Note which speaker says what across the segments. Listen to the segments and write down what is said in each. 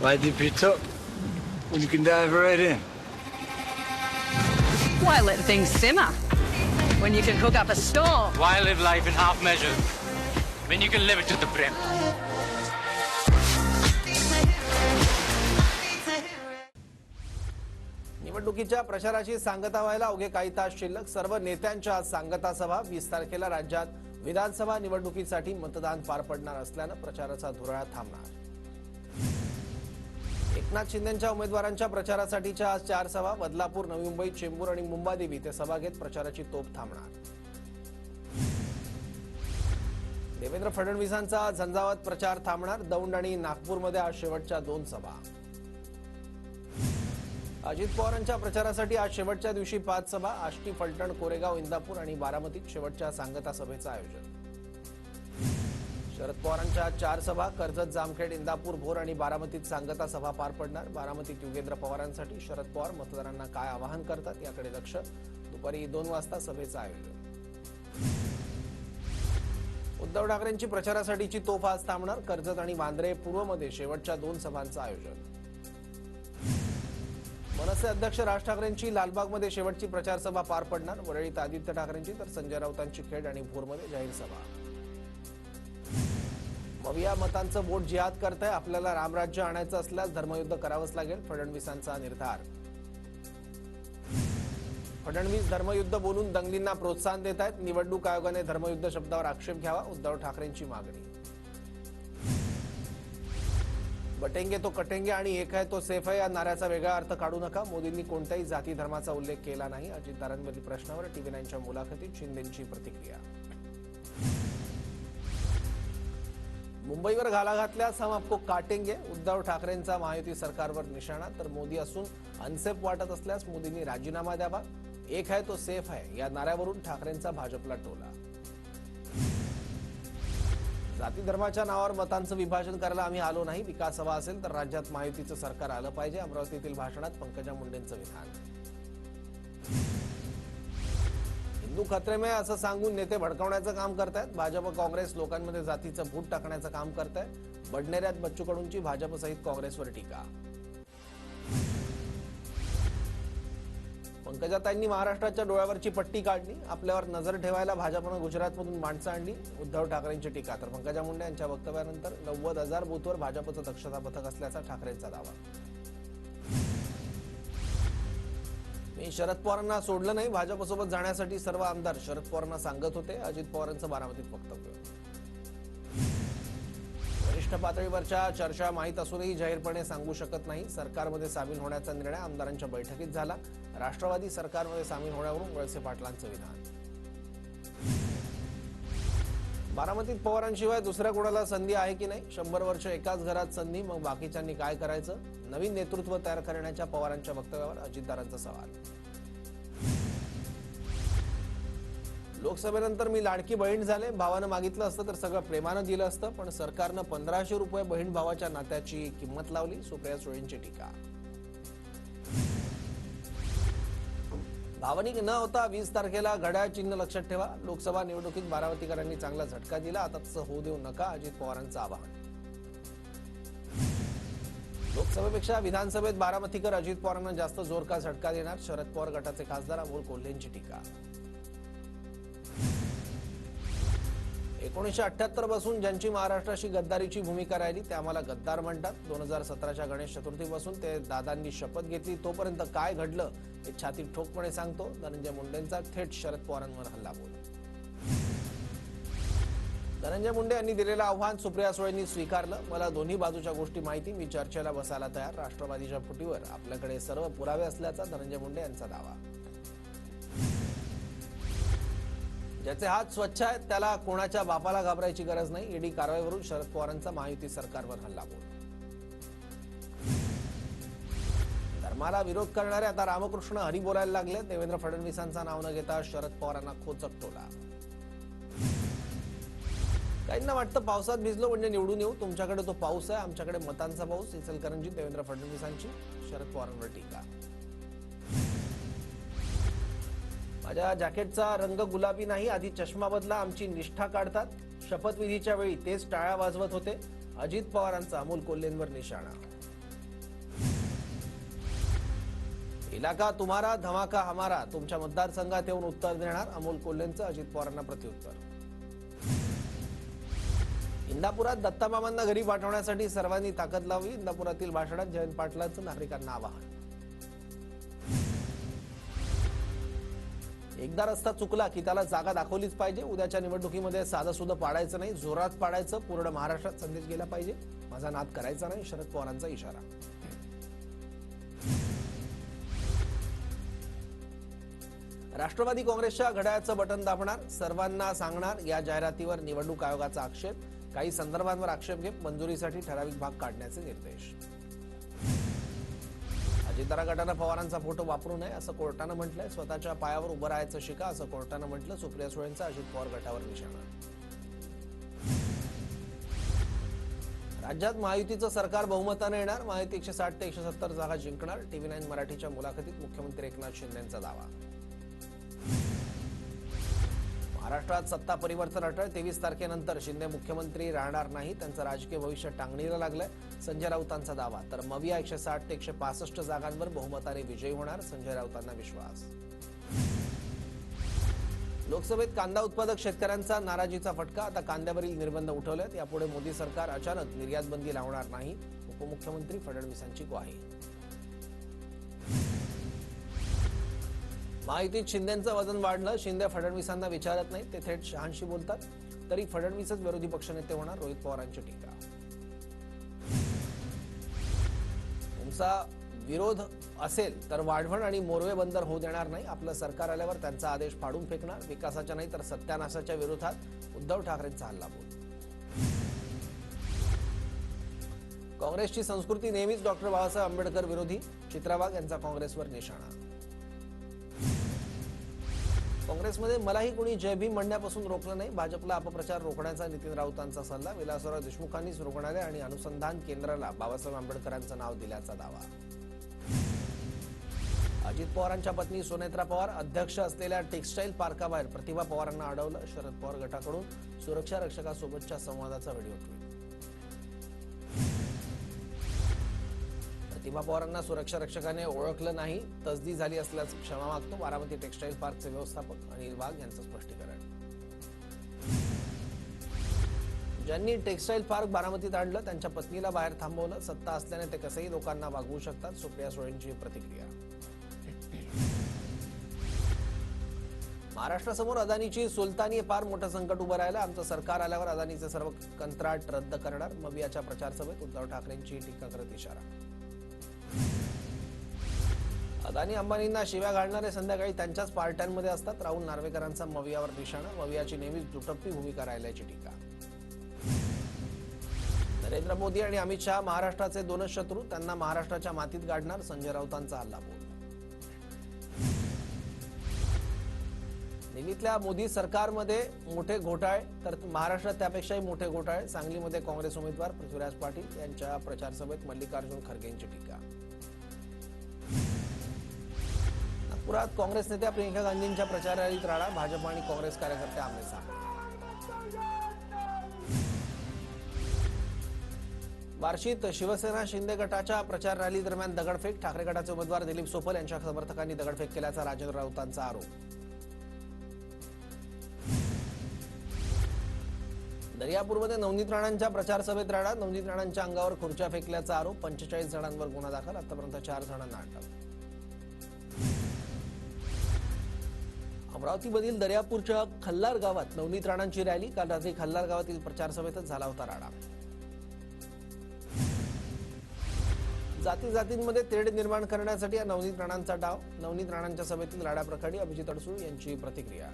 Speaker 1: Why dip it up when you can dive right in?
Speaker 2: Why let things simmer when you can cook up a storm?
Speaker 3: Why live life in half measures when you can live it to the brim?
Speaker 4: निवडणुकीच्या प्रचाराची सांगता व्हायला अवघे काही तास शिल्लक. सर्व नेत्यांच्या सांगता सभा. 20 तारखेला राज्यात विधानसभा निवडणुकीसाठी मतदान पार पडणार असल्यानं प्रचाराचा धुरळा थांबणार. एकनाथ शिंदेंच्या उमेदवारांच्या प्रचारासाठीच्या आज 4 सभा. बदलापूर, नवी मुंबई, चेंबूर आणि मुंबादेवी इथे सभा घेत प्रचाराची तोफ थांबणार. देवेंद्र फडणवीसांचा झंझावात प्रचार थांबणार. दौंड आणि नागपूरमध्ये आज शेवटच्या 2 सभा. अजित पवारांच्या प्रचारासाठी आज शेवटच्या दिवशी 5 सभा. आष्टी, फलटण, कोरेगाव, इंदापूर आणि बारामतीत शेवटच्या सांगता सभेचं आयोजन. शरद पवारांच्या 4 सभा. कर्जत, जामखेड, इंदापूर, भोर आणि बारामतीत सांगता सभा पार पडणार. बारामतीत युगेंद्र पवारांसाठी शरद पवार मतदारांना काय आवाहन करतात याकडे लक्ष. दुपारी 2 वाजता सभेचं आयोजन. उद्धव ठाकरेंची प्रचारासाठीची तोफ आज थांबणार. कर्जत आणि वांद्रे पूर्वमध्ये शेवटच्या 2 सभांचं आयोजन. मनसे अध्यक्ष राज ठाकरेंची लालबागमध्ये शेवटची प्रचार सभा पार पडणार. वरळीत आदित्य ठाकरेंची तर संजय राऊतांची खेड आणि भोरमध्ये जाहीर सभा. मविया मतांचं वोट जिहाद करतंय. आपल्याला रामराज्य आणायचं असल्यास धर्मयुद्ध करावंच लागेल, फडणवीसांचा निर्धार. फडणवीस धर्मयुद्ध बोलून दंगलींना प्रोत्साहन देत आहेत. निवडणूक आयोगाने धर्मयुद्ध शब्दावर आक्षेप घ्यावा, उद्धव ठाकरेंची मागणी. बटेंगे तो कटेंगे आणि एक है तो सेफ है या नाऱ्याचा वेगळा अर्थ काढू नका. मोदींनी कोणत्याही जाती धर्माचा उल्लेख केला नाही. अजितदारांवरील प्रश्नावर TV9च्या मुलाखतीत शिंदेंची प्रतिक्रिया. मुंबईवर घाला घातल्यास हम आपको काटेंगे. उद्धव ठाकरेंचा महायुती सरकारवर निशाणा. तर मोदी असून अनसेफ वाटत असल्यास मोदींनी राजीनामा द्यावा. एक है तो सेफ है या नाऱ्यावरून ठाकरेंचा भाजपला टोला. जाती धर्माच्या नावावर मतांचं विभाजन करायला आम्ही आलो नाही. विकास हवा असेल तर राज्यात महायुतीचं सरकार आलं पाहिजे. अमरावतीतील भाषणात पंकजा मुंडेंचं विधान. हिंदू खतरे में असं सांगून नेते भडकवण्याचं काम करतायत. भाजप काँग्रेस लोकांमध्ये जातीचं भूत टाकण्याचं काम करताय. बडनेऱ्यात बच्चू कडूंची भाजपसहित काँग्रेसवर टीका. पंकजाताईंनी महाराष्ट्राच्या डोळ्यावरची पट्टी काढली. आपल्यावर नजर ठेवायला भाजपनं गुजरातमधून माणसं आणली. उद्धव ठाकरेंची टीका. तर पंकजा मुंडे यांच्या वक्तव्यानंतर 90,000 बूथवर भाजपचं दक्षता पथक असल्याचा ठाकरेंचा दावा. मी शरद पवारांना सोडलं नाही. भाजपसोबत जाण्यासाठी सर्व आमदार शरद पवारांना सांगत होते. अजित पवारांचं बारामतीत वक्तव्य. वरिष्ठ पातळीवरच्या चर्चा माहीत असूनही जाहीरपणे सांगू शकत नाही. सरकारमध्ये सामील होण्याचा निर्णय आमदारांच्या बैठकीत झाला. राष्ट्रवादी सरकारमध्ये सामील होण्यावरून वळसे पाटलांचं विधान. बारामतीत पवारांशिवाय दुसऱ्या कोणाला संधी आहे की नाही. 100 वर्ष एकाच घरात संधी, मग बाकीच्यांनी काय करायचं. नवीन नेतृत्व तयार करण्याच्या पवारांच्या वक्तव्यावर अजितदारांचा सवाल. लोकसभेनंतर मी लाडकी बहीण झाले. भावानं मागितलं असतं तर सगळं प्रेमानं दिलं असतं, पण सरकारनं 1500 रुपये बहीण भावाच्या नात्याची किंमत लावली. सुप्रिया सुळेंची टीका. भावनिक न होता 20 तारखेला घड्याळ चिन्ह लक्षात ठेवा. लोकसभा निवडणुकीत बारामतीकरांनी चांगला झटका दिला. आता तसं होऊ देऊ नका, अजित पवारांचं आवाहन. लोकसभेपेक्षा विधानसभेत बारामतीकर अजित पवारांना जास्त जोर का झटका देणार. शरद पवार गटाचे खासदार अमोल कोल्हेंची टीका. 1978 पासून ज्यांची महाराष्ट्राशी गद्दारीची भूमिका राहिली ते आम्हाला गद्दार म्हणतात. 2017च्या गणेश चतुर्थीपासून ते दादांनी शपथ घेतली तोपर्यंत काय घडलं हे छातीत ठोकपणे सांगतो. धनंजय मुंडेंचा थेट शरद पवारांवर हल्लाबोल. धनंजय मुंडे यांनी दिलेलं आव्हान सुप्रिया सुळेंनी स्वीकारलं. मला दोन्ही बाजूच्या गोष्टी माहिती, मी चर्चेला बसायला तयार. राष्ट्रवादीच्या फुटीवर आपल्याकडे सर्व पुरावे असल्याचा धनंजय मुंडे यांचा दावा. ज्याचे हात स्वच्छ आहेत त्याला कोणाच्या बापाला घाबरायची गरज नाही. ईडी कारवाईवरून शरद पवारांचा महायुती सरकारवर हल्लाबोल. धर्माला विरोध करणारे आता रामकृष्ण हरी बोलायला लागले. देवेंद्र फडणवीसांचा नाव न घेता शरद पवारांना खोचक टोला. काहींना वाटतं पावसात भिजलो म्हणजे निवडून येऊ. तुमच्याकडे तो पाऊस आहे, आमच्याकडे मतांचा पाऊस. इचलकरंजीत देवेंद्र फडणवीसांची शरद पवारांवर टीका. माझ्या जॅकेटचा रंग गुलाबी नाही, आधी चष्मा बदला, आमची निष्ठा काढतात. शपथविधीच्या वेळी तेच टाळ्या वाजवत होते. अजित पवारांचा अमोल कोल्हेंवर निशाणा. इलाका तुम्हारा धमाका हमारा, तुमच्या मतदारसंघात येऊन उत्तर देणार अमोल कोल्हेंचं अजित पवारांना प्रत्युत्तर. इंदापुरात दत्तामामांना घरी पाठवण्यासाठी सर्वांनी ताकद लावली, इंदापुरातील भाषणात जयंत पाटलांचं नागरिकांना आवाहन. एकदा रस्ता चुकला की त्याला जागा दाखवलीच पाहिजे. उद्याच्या निवडणुकीमध्ये साधंसुधं पाडायचं नाही, जोरात पाडायचं. पूर्ण महाराष्ट्रात संदेश गेला पाहिजे. माझा नाद करायचा नाही, शरद पवारांचा इशारा. राष्ट्रवादी काँग्रेसच्या घड्याळाचं बटन दाबणार, सर्वांना सांगणार. या जाहिरातीवर निवडणूक आयोगाचा आक्षेप. काही संदर्भांवर आक्षेप घेत मंजुरीसाठी ठराविक भाग काढण्याचे निर्देश. अजितदादा गटानं पवारांचा फोटो वापरू नये असं कोर्टानं म्हटलंय. स्वतःच्या पायावर उभं राहायचं शिका असं कोर्टानं म्हटलं. सुप्रिया सुळेंचा अजित पवार गटावर निशाणा. राज्यात महायुतीचं सरकार बहुमतानं येणार, महायुती 160 ते 170 जागा जिंकणार. TV9 मराठीच्या मुलाखतीत मुख्यमंत्री एकनाथ शिंदेंचा दावा. महाराष्ट्रात सत्ता परिवर्तन अटळ, 23 तारखेनंतर शिंदे मुख्यमंत्री राहणार नाही, त्यांचं राजकीय भविष्य टांगणीला लागलंय, संजय राऊतांचा दावा. तर मविया 160 ते 165 जागांवर बहुमताने विजयी होणार, संजय राऊतांना विश्वास. लोकसभेत कांदा उत्पादक शेतकऱ्यांचा नाराजीचा फटका, आता कांद्यावरील निर्बंध उठवलेत. यापुढे मोदी सरकार अचानक निर्यात बंदी लावणार नाही, उपमुख्यमंत्री फडणवीसांची ग्वाही. महायुतीत शिंदेंचं वजन वाढलं, शिंदे फडणवीसांना विचारत नाही, ते थेट शहांशी बोलतात. तरी फडणवीसच विरोधी पक्षनेते होणार, रोहित पवारांची टीका. तुमचा विरोध असेल तर वाढवण आणि मोरवे बंदर होऊ देणार नाही, आपलं सरकार आल्यावर त्यांचा आदेश फाडून फेकणार. विकासाच्या नाही तर सत्यानाशाच्या विरोधात उद्धव ठाकरेंचा हल्लाबोल. काँग्रेसची संस्कृती नेहमीच डॉक्टर बाबासाहेब आंबेडकर विरोधी, चित्रावाग यांचा काँग्रेसवर निशाणा. काँग्रेसमध्ये मलाही कुणी जय भीम म्हणण्यापासून रोखलं नाही, भाजपला अपप्रचार रोखण्याचा नितीन राऊतांचा सल्ला. विलासराव देशमुखांनीच रुग्णालय आणि अनुसंधान केंद्राला बाबासाहेब आंबेडकरांचं नाव दिल्याचा दावा. अजित पवारांच्या पत्नी सुनेत्रा पवार अध्यक्ष असलेल्या टेक्स्टाईल पार्काबाहेर प्रतिभा पवारांना अडवलं, शरद पवार गटाकडून सुरक्षा रक्षकासोबतच्या संवादाचा व्हिडिओ ट्विट. प्रतिभा पवारांना सुरक्षा रक्षकाने ओळखलं नाही, तसदी झाली असल्याचं क्षमा मागतो. बारामती टेक्स्टाईल पार्कचे व्यवस्थापक अनिल वाघ यांचं स्पष्टीकरण. ज्यांनी टेक्स्टाईल पार्क बारामतीत आणलं त्यांच्या पत्नीला बाहेर थांबवलं, सत्ता असल्याने ते कसंही लोकांना वागवू शकतात, सुप्रिया सुळेंची प्रतिक्रिया. महाराष्ट्रासमोर अदानीची सुलतानी फार मोठं संकट उभं राहिलं, आमचं सरकार आल्यावर अदानीचे सर्व कंत्राट रद्द करणार. मवियाच्या प्रचार सभेत उद्धव ठाकरेंची टीका करत इशारा. अदानी अंबानींना शिव्या घालणारे संध्याकाळी त्यांच्याच पार्ट्यांमध्ये असतात, राहुल नार्वेकरांचा मवियावर निशाणा. मवियाची नेहमीच दुटप्पी भूमिका राहिल्याची टीका. नरेंद्र मोदी आणि अमित शहा महाराष्ट्राचे दोनच शत्रू, त्यांना महाराष्ट्राच्या मातीत गाडणार, संजय राऊतांचा हल्लाबोल. दिल्लीतल्या मोदी सरकारमध्ये मोठे घोटाळे तर महाराष्ट्रात त्यापेक्षाही मोठे घोटाळे. सांगलीमध्ये काँग्रेस उमेदवार पृथ्वीराज पाटील यांच्या प्रचार सभेत मल्लिकार्जुन खरगेंची टीका. नागपुरात काँग्रेस नेत्या प्रियंका गांधींच्या प्रचार रॅलीत राडा, भाजप आणि काँग्रेस कार्यकर्ते आमनेसामने. बार्शीत शिवसेना शिंदे गटाच्या प्रचार रॅली दरम्यान दगडफेक, ठाकरे गटाचे उमेदवार दिलीप सोपल यांच्या समर्थकांनी दगडफेक केल्याचा राजेंद्र राऊतांचा आरोप. दर्यापूरमध्ये नवनीत राणांच्या प्रचार सभेत राडा, नवनीत राणांच्या अंगावर खुर्च्या फेकल्याचा आरोप. 45 जणांवर गुन्हा दाखल, आतापर्यंत 4 जणांना अटक. अमरावतीमधील दर्यापूरच्या खल्लार गावात नवनीत राणांची रॅली, काल रात्री खल्लार गावातील प्रचार सभेतच झाला होता राडा. जाती जातींमध्ये तेढ निर्माण करण्यासाठी या नवनीत राणांचा डाव, नवनीत राणांच्या सभेतील राडाप्रकरणी अभिजित अडसूळ यांची प्रतिक्रिया.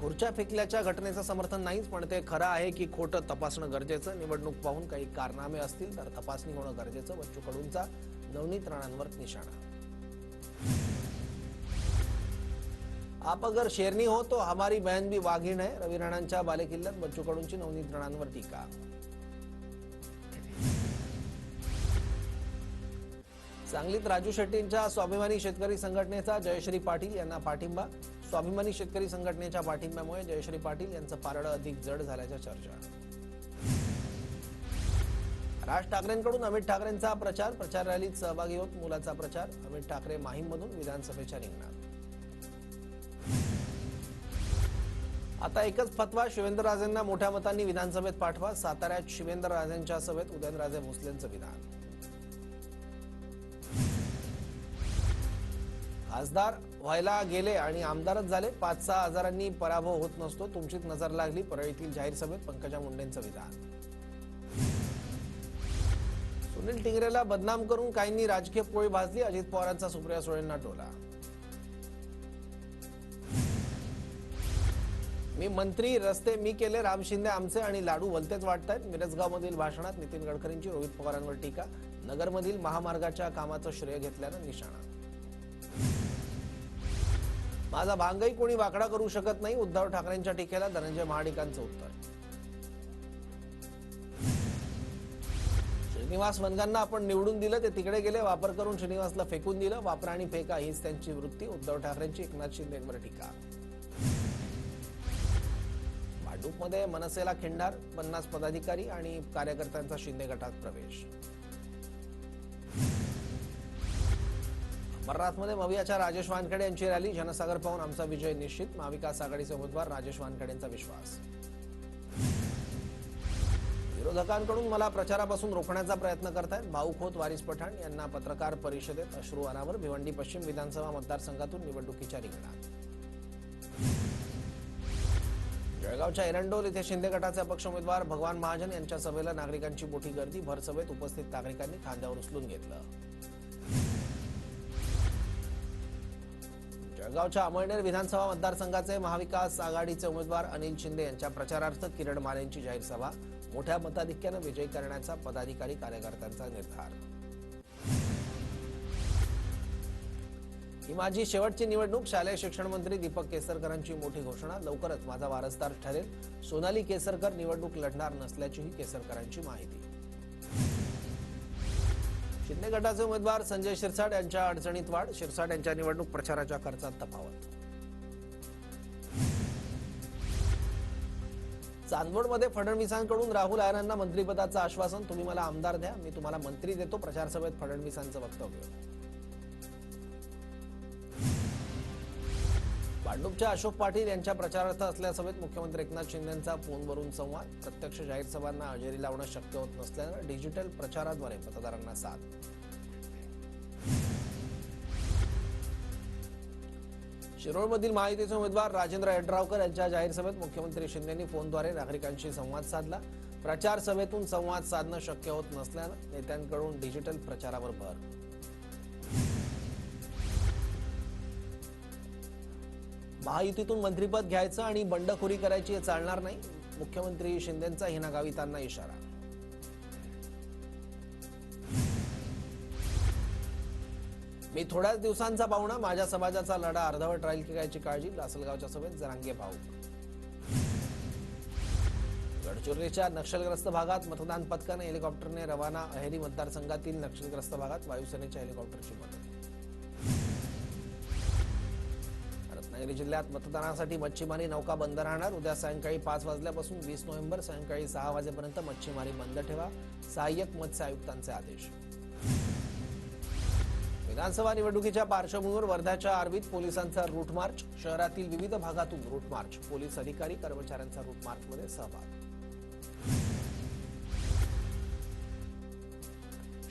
Speaker 4: खुर्च्या फेकल्याच्या घटनेचं समर्थन नाहीच, पण ते खरं आहे की खोटं तपासणं गरजेचं. निवडणूक पाहून काही कारनामे असतील तर तपासणी होणं गरजेचं. बच्चू कडूंचा नवनीत राणांवर निशाणा. आप अगर शेरनी हो तो हमारी बहन भी वाघीण है, रवी राणांच्या बालेकिल्ल्यात बच्चू कडूंची नवनीत राणांवर टीका. सांगलीत राजू शेट्टींच्या स्वाभिमानी शेतकरी संघटनेचा जयश्री पाटील यांना पाठिंबा. स्वाभिमानी शेतकरी संघटनेच्या पाठिंब्यामुळे जयश्री पाटील यांचं पारडं अधिक जड झाल्याच्या चर्चा. राज ठाकरेंकडून अमित ठाकरेंचा प्रचार रॅलीत सहभागी होत मुलाचा प्रचार. अमित ठाकरे माहीममधून विधानसभेच्या रिंगणात. आता एकच फतवा, शिवेंद्रराजेंना मोठ्या मतांनी विधानसभेत पाठवा. साताऱ्यात शिवेंद्रराजेंच्या सभेत उदयनराजे भोसलेंचं विधान. खासदार व्हायला गेले आणि आमदारच झाले. 5-6 हजारांनी पराभव होत नसतो. तुमचीच नजर लागली. परळीतील जाहीर सभेत पंकजा मुंडेंचं विधान. सुनील टिंगरेला बदनाम करून काहींनी राजकीय पोळी भाजली. अजित पवारांचा सुप्रिया सुळेंना टोला. मी मंत्री, रस्ते मी केले, राम शिंदे आमचे आणि लाडू भलतेच वाटतायत. मिरजगावमधील भाषणात नितीन गडकरींची रोहित पवारांवर टीका. नगरमधील महामार्गाच्या कामाचं श्रेय घेतल्यानं निशाणा. माझा भांगही कोणी वाकडा करू शकत नाही. उद्धव ठाकरेंच्या टीकेला धनंजय महाडिकांचं उत्तर. श्रीनिवास वनगांना आपण निवडून दिलं, ते तिकडे गेले. वापर करून श्रीनिवासला फेकून दिलं. वापरा आणि फेका हीच त्यांची वृत्ती. उद्धव ठाकरेंची एकनाथ शिंदेंवर टीका. भांडूपमध्ये मनसेला खिंडार. 50 पदाधिकारी आणि कार्यकर्त्यांचा शिंदे गटात प्रवेश. अंबरनाथमध्ये मवियाच्या राजेश वानखेडे यांची रॅली. जनसागर पाहून आमचा विजय निश्चित. महाविकास आघाडीचे उमेदवार राजेश वानखेडेंचा विश्वास. विरोधकांकडून मला प्रचारापासून रोखण्याचा प्रयत्न करतायत. भाऊक होत वारिस पठाण यांना पत्रकार परिषदेत अश्रू अनावर. भिवंडी पश्चिम विधानसभा मतदारसंघातून निवडणुकीच्या रिंगणात. जळगावच्या एरंडोल इथे शिंदे गटाचे अपक्ष उमेदवार भगवान महाजन यांच्या सभेला नागरिकांची मोठी गर्दी. भर सभेत उपस्थित नागरिकांनी खांद्यावर उचलून घेतलं. जळगावच्या अमळनेर विधानसभा मतदारसंघाचे महाविकास आघाडीचे उमेदवार अनिल शिंदे यांच्या प्रचारार्थ किरण मालेंची जाहीर सभा. मोठ्या मताधिक्यानं विजयी करण्याचा पदाधिकारी कार्यकर्त्यांचा निर्धार. ही माझी शेवटची निवडणूक. शालेय शिक्षण मंत्री दीपक केसरकरांची मोठी घोषणा. लवकरच माझा वारसदार ठरेल. सोनाली केसरकर निवडणूक लढणार नसल्याचीही केसरकरांची माहिती. शिंदे गटाचे उमेदवार संजय शिरसाट यांच्या अडचणीत वाढ. शिरसाट यांच्या निवडणूक प्रचाराच्या खर्चात तफावत. चांदवडमध्ये फडणवीसांकडून राहुल आयरांना मंत्रिपदाचं आश्वासन. तुम्ही मला आमदार द्या, मी तुम्हाला मंत्री देतो. प्रचारसभेत फडणवीसांचं वक्तव्य. भांडूपच्या अशोक पाटील यांच्या प्रचारार्थ असलेल्या सभेत मुख्यमंत्री एकनाथ शिंदेंचा फोनवरून संवाद. प्रत्यक्ष जाहीर सभांना हजेरी लावणं शक्य होत नसल्यानं डिजिटल प्रचाराद्वारे मतदारांना साथ. शिरोळमधील महायुतीचे उमेदवार राजेंद्र यड्रावकर यांच्या जाहीर सभेत मुख्यमंत्री शिंदेंनी फोनद्वारे नागरिकांशी संवाद साधला. प्रचार सभेतून संवाद साधणं शक्य होत नसल्यानं नेत्यांकडून डिजिटल प्रचारावर भर. महायुतीतून मंत्रिपद घ्यायचं आणि बंडखोरी करायची हे चालणार नाही. मुख्यमंत्री शिंदेंचा हिना गावितांना इशारा. मी थोड्याच दिवसांचा पाहुणा. माझ्या समाजाचा लढा अर्धवट राहील की कायची काळजी. लासलगावच्या सभेत जरांगे भाऊक. गडचिरोलीच्या नक्षलग्रस्त भागात मतदान पथकाने हेलिकॉप्टरने रवाना. अहेरी मतदारसंघातील नक्षलग्रस्त भागात वायुसेनेच्या हेलिकॉप्टरची मदत. रत्नागिरी जिल्ह्यात मतदानासाठी मच्छीमारी नौका बंद राहणार. उद्या सायंकाळी 5 वाजल्यापासून 20 नोव्हेंबर सायंकाळी 6 वाजेपर्यंत मच्छीमारी बंद ठेवा. सहाय्यक मत्स्य आयुक्तांचे आदेश. विधानसभा निवडणुकीच्या पार्श्वभूमीवर वर्ध्याच्या आर्वीत पोलिसांचा रूट मार्च. शहरातील विविध भागातून रूट मार्च. पोलीस अधिकारी कर्मचाऱ्यांचा रूट मार्चमध्ये सहभाग.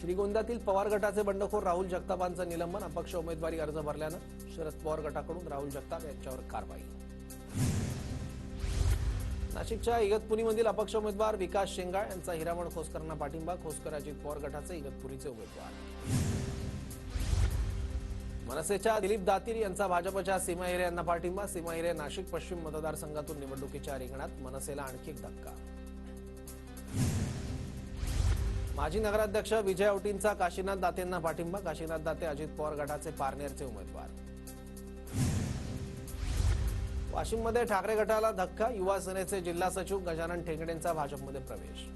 Speaker 4: श्रीगोंद्यातील पवार गटाचे बंडखोर राहुल जगतापांचं निलंबन. अपक्ष उमेदवारी अर्ज भरल्यानं शरद पवार गटाकडून राहुल जगताप यांच्यावर कारवाई. नाशिकच्या इगतपुरीमधील अपक्ष उमेदवार विकास शेंगाळ यांचा हिरामण खोसकरांना पाठिंबा. खोसकर अजित पवार गटाचे इगतपुरीचे उमेदवार. मनसेच्या दिलीप दातीर यांचा भाजपच्या सीमा हिरे यांना पाठिंबा. सीमा हिरे नाशिक पश्चिम मतदारसंघातून निवडणुकीच्या रिंगणात. मनसेला आणखी एक धक्का. माजी नगराध्यक्ष विजय औटींचा काशीनाथ दातेंना पाठिंबा. काशीनाथ दाते अजित पवार गटाचे पारनेरचे उमेदवार. वाशिममध्ये ठाकरे गटाला धक्का. युवा सेनेचे जिल्हा सचिव गजानन ठेंगडेंचा भाजपमध्ये प्रवेश.